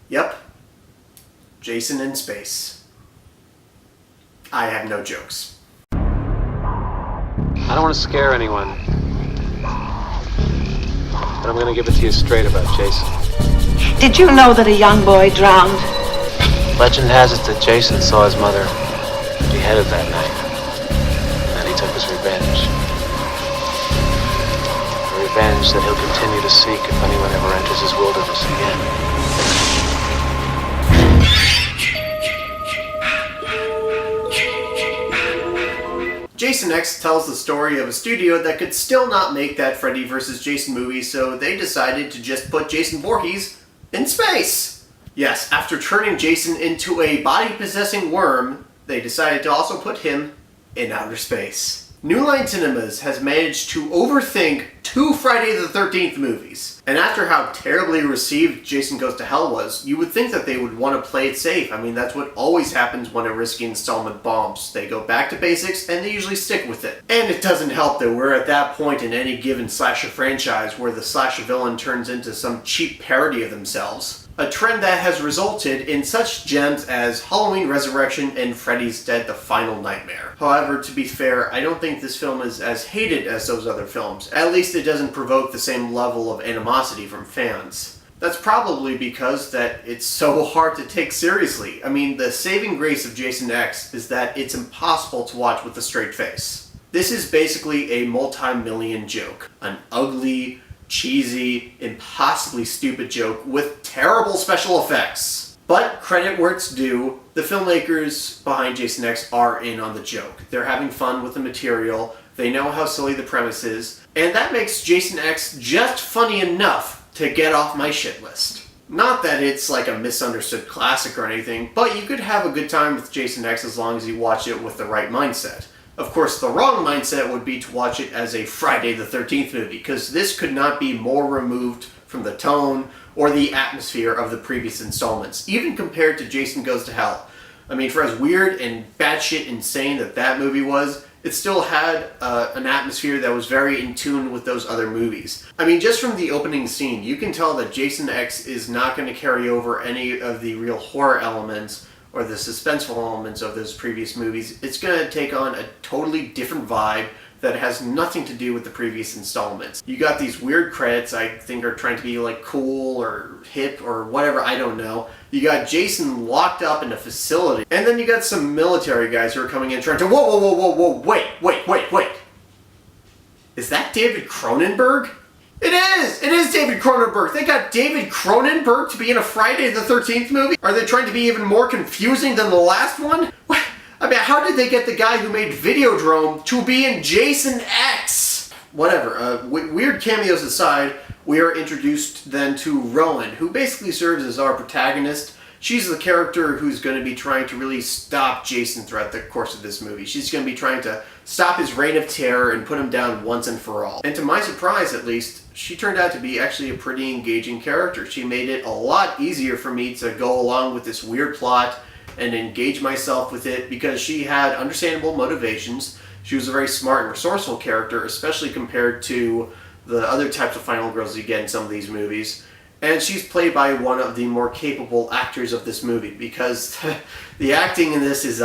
Yep. Jason in space. I have no jokes. I don't want to scare anyone, but I'm going to give it to you straight about Jason. Did you know that a young boy drowned? Legend has it that Jason saw his mother beheaded that night, and he took his revenge. A revenge that he'll continue to seek if anyone ever enters his wilderness again. Jason X tells the story of a studio that could still not make that Freddy vs. Jason movie, so they decided to just put Jason Voorhees in space. Yes, after turning Jason into a body-possessing worm, they decided to also put him in outer space. New Line Cinemas has managed to overthink 2 Friday the 13th movies. And after how terribly received Jason Goes to Hell was, you would think that they would want to play it safe. I mean, that's what always happens when a risky installment bombs. They go back to basics and they usually stick with it. And it doesn't help that we're at that point in any given slasher franchise where the slasher villain turns into some cheap parody of themselves. A trend that has resulted in such gems as Halloween Resurrection and Freddy's Dead: The Final Nightmare. However, to be fair, I don't think this film is as hated as those other films. At least it doesn't provoke the same level of animosity from fans. That's probably because that it's so hard to take seriously. I mean, the saving grace of Jason X is that it's impossible to watch with a straight face. This is basically a multi-million joke. An ugly, cheesy, impossibly stupid joke with terrible special effects. But credit where it's due, the filmmakers behind Jason X are in on the joke. They're having fun with the material, they know how silly the premise is, and that makes Jason X just funny enough to get off my shit list. Not that it's like a misunderstood classic or anything, but you could have a good time with Jason X as long as you watch it with the right mindset. Of course, the wrong mindset would be to watch it as a Friday the 13th movie, because this could not be more removed from the tone or the atmosphere of the previous installments, even compared to Jason Goes to Hell. I mean, for as weird and batshit insane that movie was, it still had an atmosphere that was very in tune with those other movies. I mean, just from the opening scene, you can tell that Jason X is not going to carry over any of the real horror elements or the suspenseful elements of those previous movies. It's going to take on a totally different vibe that has nothing to do with the previous installments. You got these weird credits I think are trying to be like cool or hip or whatever, I don't know. You got Jason locked up in a facility, and then you got some military guys who are coming in trying to whoa, wait. Is that David Cronenberg? It is David Cronenberg! They got David Cronenberg to be in a Friday the 13th movie? Are they trying to be even more confusing than the last one? What? I mean, how did they get the guy who made Videodrome to be in Jason X? Whatever, weird cameos aside, we are introduced then to Rowan, who basically serves as our protagonist. She's the character who's going to be trying to really stop Jason throughout the course of this movie. She's going to be trying to stop his reign of terror and put him down once and for all. And to my surprise, at least, she turned out to be actually a pretty engaging character. She made it a lot easier for me to go along with this weird plot and engage myself with it because she had understandable motivations. She was a very smart and resourceful character, especially compared to the other types of final girls you get in some of these movies. And she's played by one of the more capable actors of this movie because the acting in this is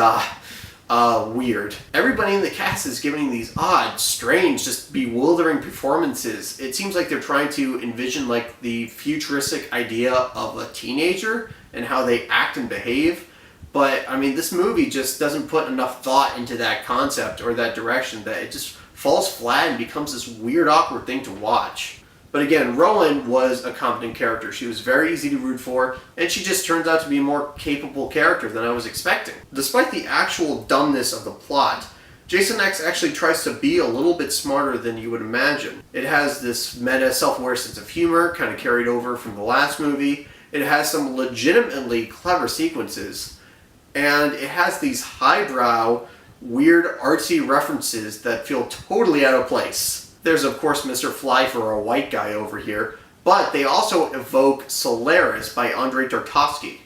weird. Everybody in the cast is giving these odd, strange, just bewildering performances. It seems like they're trying to envision like the futuristic idea of a teenager and how they act and behave. But, I mean, this movie just doesn't put enough thought into that concept or that direction that it just falls flat and becomes this weird, awkward thing to watch. But again, Rowan was a competent character. She was very easy to root for, and she just turns out to be a more capable character than I was expecting. Despite the actual dumbness of the plot, Jason X actually tries to be a little bit smarter than you would imagine. It has this meta, self-aware sense of humor, kind of carried over from the last movie. It has some legitimately clever sequences, and it has these highbrow, weird, artsy references that feel totally out of place. There's, of course, Mr. Fly for a white guy over here, but they also evoke Solaris by Andrei Tarkovsky.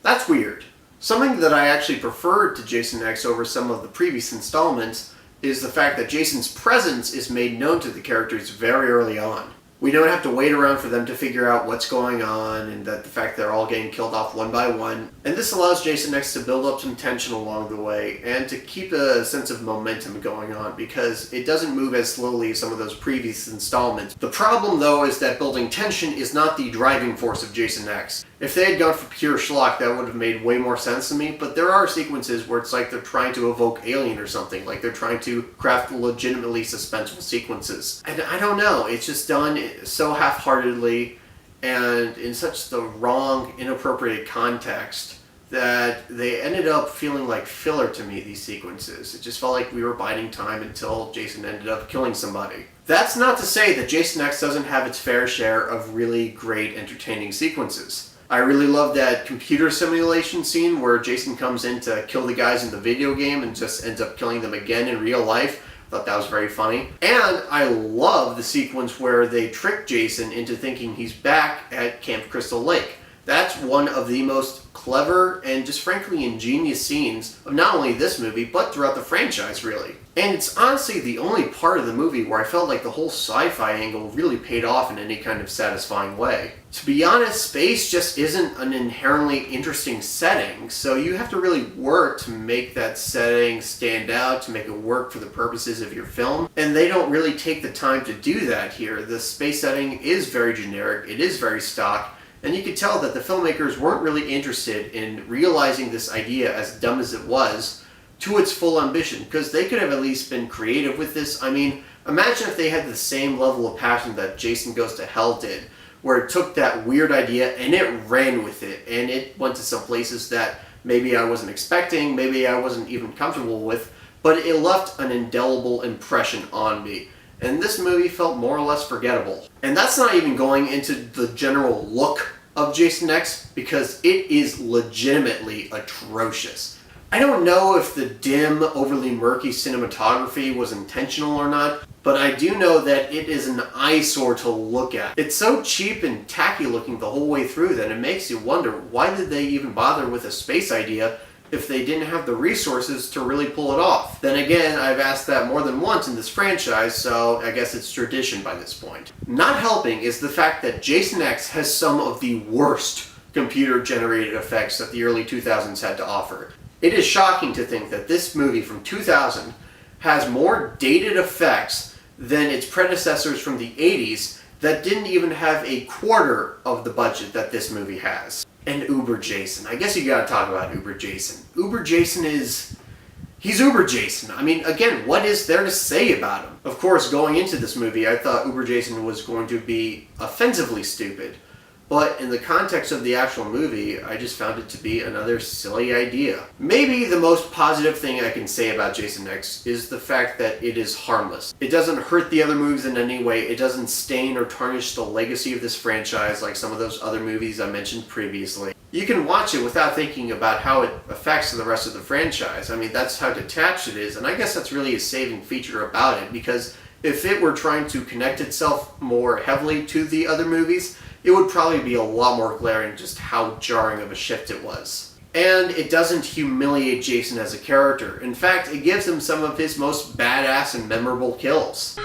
That's weird. Something that I actually preferred to Jason X over some of the previous installments is the fact that Jason's presence is made known to the characters very early on. We don't have to wait around for them to figure out what's going on and that the fact they're all getting killed off one by one. And this allows Jason X to build up some tension along the way and to keep a sense of momentum going on because it doesn't move as slowly as some of those previous installments. The problem though is that building tension is not the driving force of Jason X. If they had gone for pure schlock, that would have made way more sense to me, but there are sequences where it's like they're trying to evoke Alien or something, like they're trying to craft legitimately suspenseful sequences. And I don't know, it's just done so half-heartedly and in such the wrong, inappropriate context that they ended up feeling like filler to me, these sequences. It just felt like we were biding time until Jason ended up killing somebody. That's not to say that Jason X doesn't have its fair share of really great, entertaining sequences. I really love that computer simulation scene where Jason comes in to kill the guys in the video game and just ends up killing them again in real life. I thought that was very funny. And I love the sequence where they trick Jason into thinking he's back at Camp Crystal Lake. That's one of the most clever and just frankly ingenious scenes of not only this movie, but throughout the franchise, really. And it's honestly the only part of the movie where I felt like the whole sci-fi angle really paid off in any kind of satisfying way. To be honest, space just isn't an inherently interesting setting, so you have to really work to make that setting stand out, to make it work for the purposes of your film. And they don't really take the time to do that here. The space setting is very generic, it is very stock, and you could tell that the filmmakers weren't really interested in realizing this idea, as dumb as it was, to its full ambition, because they could have at least been creative with this. I mean, imagine if they had the same level of passion that Jason Goes to Hell did, where it took that weird idea and it ran with it, and it went to some places that maybe I wasn't expecting, maybe I wasn't even comfortable with, but it left an indelible impression on me. And this movie felt more or less forgettable. And that's not even going into the general look of Jason X, because it is legitimately atrocious. I don't know if the dim, overly murky cinematography was intentional or not, but I do know that it is an eyesore to look at. It's so cheap and tacky looking the whole way through that it makes you wonder, why did they even bother with a space idea if they didn't have the resources to really pull it off? Then again, I've asked that more than once in this franchise, so I guess it's tradition by this point. Not helping is the fact that Jason X has some of the worst computer-generated effects that the early 2000s had to offer. It is shocking to think that this movie from 2000 has more dated effects than its predecessors from the 80s that didn't even have a quarter of the budget that this movie has. And Uber Jason. I guess you gotta talk about Uber Jason. Uber Jason he's Uber Jason. I mean, again, what is there to say about him? Of course, going into this movie, I thought Uber Jason was going to be offensively stupid. But in the context of the actual movie, I just found it to be another silly idea. Maybe the most positive thing I can say about Jason X is the fact that it is harmless. It doesn't hurt the other movies in any way. It doesn't stain or tarnish the legacy of this franchise like some of those other movies I mentioned previously. You can watch it without thinking about how it affects the rest of the franchise. I mean, that's how detached it is, and I guess that's really a saving feature about it, because if it were trying to connect itself more heavily to the other movies, it would probably be a lot more glaring just how jarring of a shift it was. And it doesn't humiliate Jason as a character. In fact, it gives him some of his most badass and memorable kills.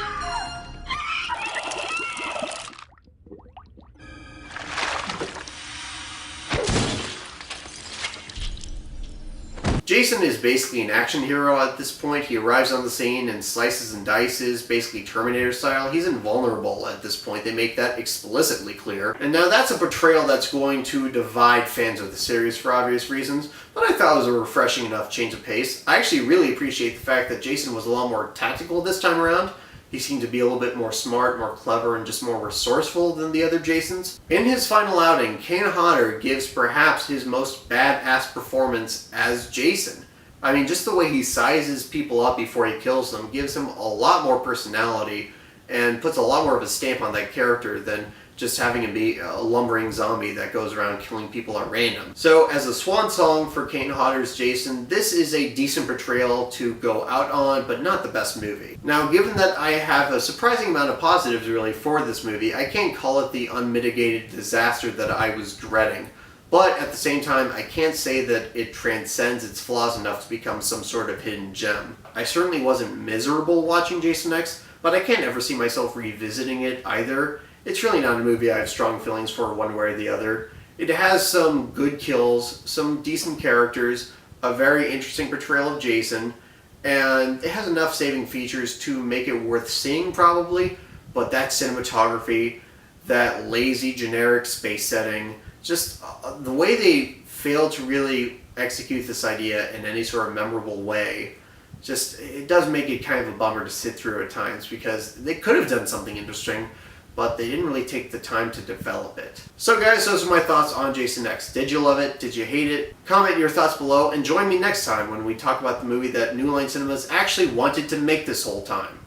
Jason is basically an action hero at this point. He arrives on the scene and slices and dices, basically Terminator style. He's invulnerable at this point. They make that explicitly clear. And now that's a portrayal that's going to divide fans of the series for obvious reasons, but I thought it was a refreshing enough change of pace. I actually really appreciate the fact that Jason was a lot more tactical this time around. He seemed to be a little bit more smart, more clever, and just more resourceful than the other Jasons. In his final outing, Kane Hodder gives perhaps his most badass performance as Jason. I mean, just the way he sizes people up before he kills them gives him a lot more personality and puts a lot more of a stamp on that character than just having him be a lumbering zombie that goes around killing people at random. So as a swan song for Kane Hodder's Jason, this is a decent portrayal to go out on, but not the best movie. Now, given that I have a surprising amount of positives really for this movie, I can't call it the unmitigated disaster that I was dreading. But at the same time, I can't say that it transcends its flaws enough to become some sort of hidden gem. I certainly wasn't miserable watching Jason X, but I can't ever see myself revisiting it either. it's really not a movie I have strong feelings for one way or the other. It has some good kills, some decent characters, a very interesting portrayal of Jason, and it has enough saving features to make it worth seeing probably, but that cinematography, that lazy generic space setting, just the way they fail to really execute this idea in any sort of memorable way, just it does make it kind of a bummer to sit through at times because they could have done something interesting, but they didn't really take the time to develop it. So guys, those are my thoughts on Jason X. Did you love it? Did you hate it? Comment your thoughts below and join me next time when we talk about the movie that New Line Cinemas actually wanted to make this whole time.